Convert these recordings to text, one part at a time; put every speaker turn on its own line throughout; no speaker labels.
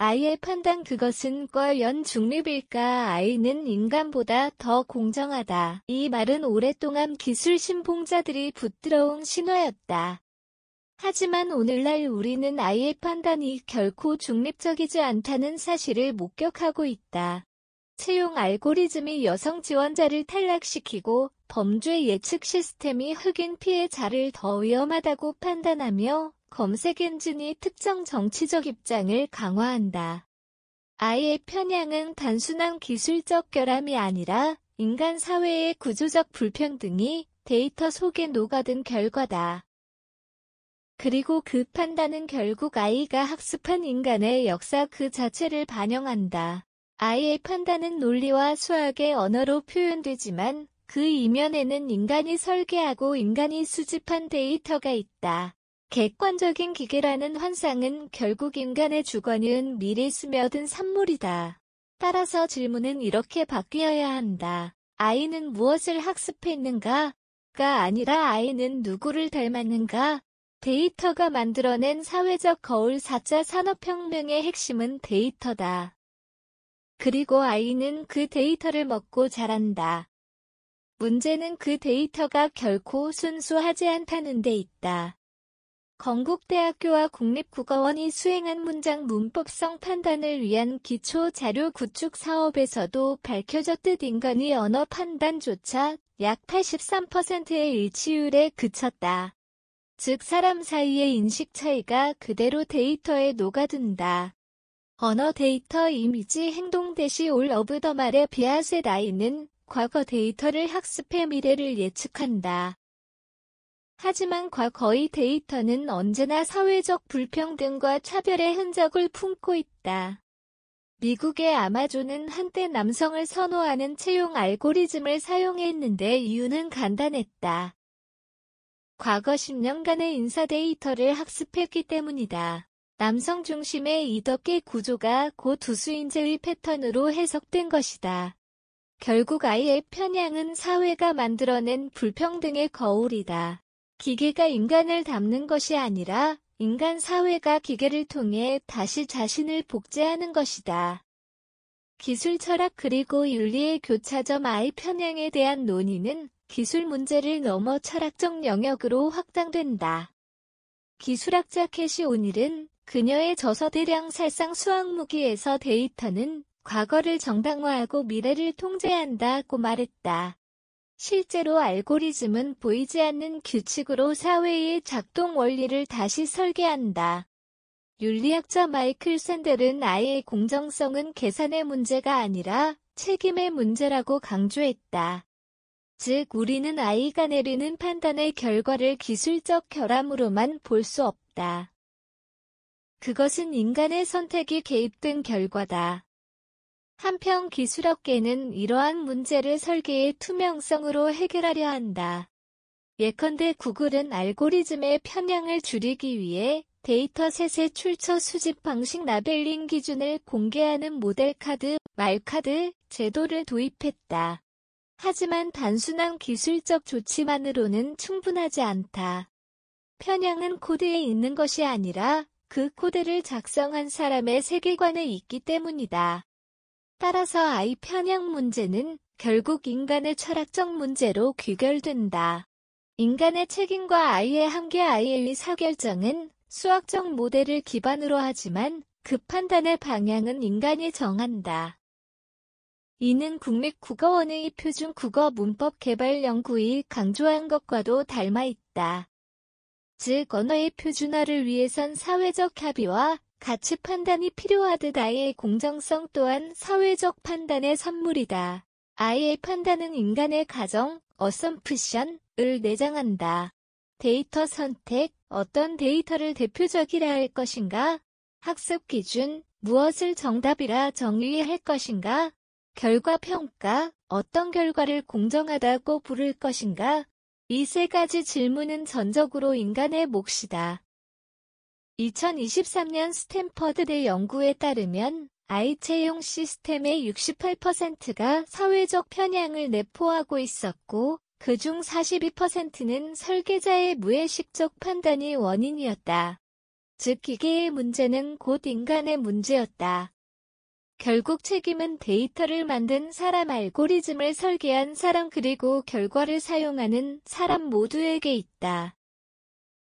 아이의 판단 그것은 과연 중립일까? 아이는 인간보다 더 공정하다. 이 말은 오랫동안 기술 신봉자들이 붙들어온 신화였다. 하지만 오늘날 우리는 아이의 판단이 결코 중립적이지 않다는 사실을 목격하고 있다. 채용 알고리즘이 여성 지원자를 탈락시키고 범죄 예측 시스템이 흑인 피해자를 더 위험하다고 판단하며 검색 엔진이 특정 정치적 입장을 강화한다. 아이의 편향은 단순한 기술적 결함이 아니라 인간 사회의 구조적 불평등이 데이터 속에 녹아든 결과다. 그리고 그 판단은 결국 아이가 학습한 인간의 역사 그 자체를 반영한다. 아이의 판단은 논리와 수학의 언어로 표현되지만 그 이면에는 인간이 설계하고 인간이 수집한 데이터가 있다. 객관적인 기계라는 환상은 결국 인간의 주관은 미리 스며든 산물이다. 따라서 질문은 이렇게 바뀌어야 한다. 아이는 무엇을 학습했는가?가 아니라 아이는 누구를 닮았는가? 데이터가 만들어낸 사회적 거울 4차 산업혁명의 핵심은 데이터다. 그리고 아이는 그 데이터를 먹고 자란다. 문제는 그 데이터가 결코 순수하지 않다는 데 있다. 건국대학교와 국립국어원이 수행한 문장 문법성 판단을 위한 기초 자료 구축 사업에서도 밝혀졌듯 인간이 언어 판단조차 약 83%의 일치율에 그쳤다. 즉 사람 사이의 인식 차이가 그대로 데이터에 녹아든다. 언어 데이터 이미지 행동 대시 올 오브 더 말의 비아셋 아이는 과거 데이터를 학습해 미래를 예측한다. 하지만 과거의 데이터는 언제나 사회적 불평등과 차별의 흔적을 품고 있다. 미국의 아마존은 한때 남성을 선호하는 채용 알고리즘을 사용했는데 이유는 간단했다. 과거 10년간의 인사 데이터를 학습했기 때문이다. 남성 중심의 이덕계 구조가 곧 우수인재의 패턴으로 해석된 것이다. 결국 아이의 편향은 사회가 만들어낸 불평등의 거울이다. 기계가 인간을 닮는 것이 아니라 인간 사회가 기계를 통해 다시 자신을 복제하는 것이다. 기술 철학 그리고 윤리의 교차점 아이 편향에 대한 논의는 기술 문제를 넘어 철학적 영역으로 확장된다. 기술학자 캐시 오닐은 그녀의 저서 대량 살상 수학무기에서 데이터는 과거를 정당화하고 미래를 통제한다고 말했다. 실제로 알고리즘은 보이지 않는 규칙으로 사회의 작동 원리를 다시 설계한다. 윤리학자 마이클 샌델은 아이의 공정성은 계산의 문제가 아니라 책임의 문제라고 강조했다. 즉 우리는 아이가 내리는 판단의 결과를 기술적 결함으로만 볼 수 없다. 그것은 인간의 선택이 개입된 결과다. 한편 기술업계는 이러한 문제를 설계의 투명성으로 해결하려 한다. 예컨대 구글은 알고리즘의 편향을 줄이기 위해 데이터셋의 출처 수집 방식 라벨링 기준을 공개하는 모델 카드, 말카드 제도를 도입했다. 하지만 단순한 기술적 조치만으로는 충분하지 않다. 편향은 코드에 있는 것이 아니라 그 코드를 작성한 사람의 세계관에 있기 때문이다. 따라서 아이 편향 문제는 결국 인간의 철학적 문제로 귀결된다. 인간의 책임과 아이의 한계 아이의 의사결정은 수학적 모델을 기반으로 하지만 그 판단의 방향은 인간이 정한다. 이는 국립국어원의 표준 국어 문법 개발 연구이 강조한 것과도 닮아 있다. 즉 언어의 표준화를 위해선 사회적 합의와 가치 판단이 필요하듯 아이의 공정성 또한 사회적 판단의 산물이다. 아이의 판단은 인간의 가정, 어썸프션을 내장한다. 데이터 선택, 어떤 데이터를 대표적이라 할 것인가? 학습 기준, 무엇을 정답이라 정의할 것인가? 결과 평가, 어떤 결과를 공정하다고 부를 것인가? 이 세 가지 질문은 전적으로 인간의 몫이다. 2023년 스탠퍼드대 연구에 따르면 아이 채용 시스템의 68%가 사회적 편향을 내포하고 있었고 그중 42%는 설계자의 무의식적 판단이 원인이었다. 즉 기계의 문제는 곧 인간의 문제였다. 결국 책임은 데이터를 만든 사람, 알고리즘을 설계한 사람, 그리고 결과를 사용하는 사람 모두에게 있다.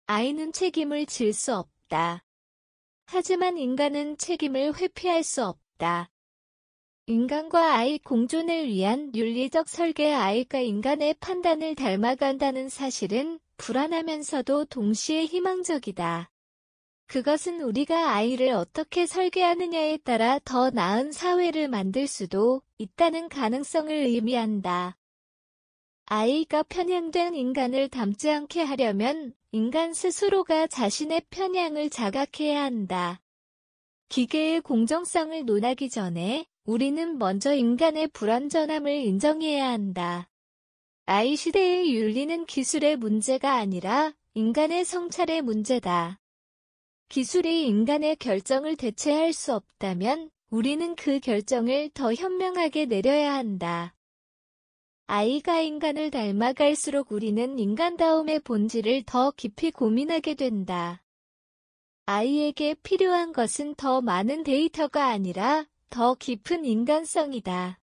아이는 책임을 질 수 없다. 하지만 인간은 책임을 회피할 수 없다. 인간과 아이 공존을 위한 윤리적 설계, 아이가 인간의 판단을 닮아간다는 사실은 불안하면서도 동시에 희망적이다. 그것은 우리가 아이를 어떻게 설계하느냐에 따라 더 나은 사회를 만들 수도 있다는 가능성을 의미한다. 아이가 편향된 인간을 닮지 않게 하려면 인간 스스로가 자신의 편향을 자각해야 한다. 기계의 공정성을 논하기 전에 우리는 먼저 인간의 불완전함을 인정해야 한다. AI 시대의 윤리는 기술의 문제가 아니라 인간의 성찰의 문제다. 기술이 인간의 결정을 대체할 수 없다면 우리는 그 결정을 더 현명하게 내려야 한다. 아이가 인간을 닮아갈수록 우리는 인간다움의 본질을 더 깊이 고민하게 된다. 아이에게 필요한 것은 더 많은 데이터가 아니라 더 깊은 인간성이다.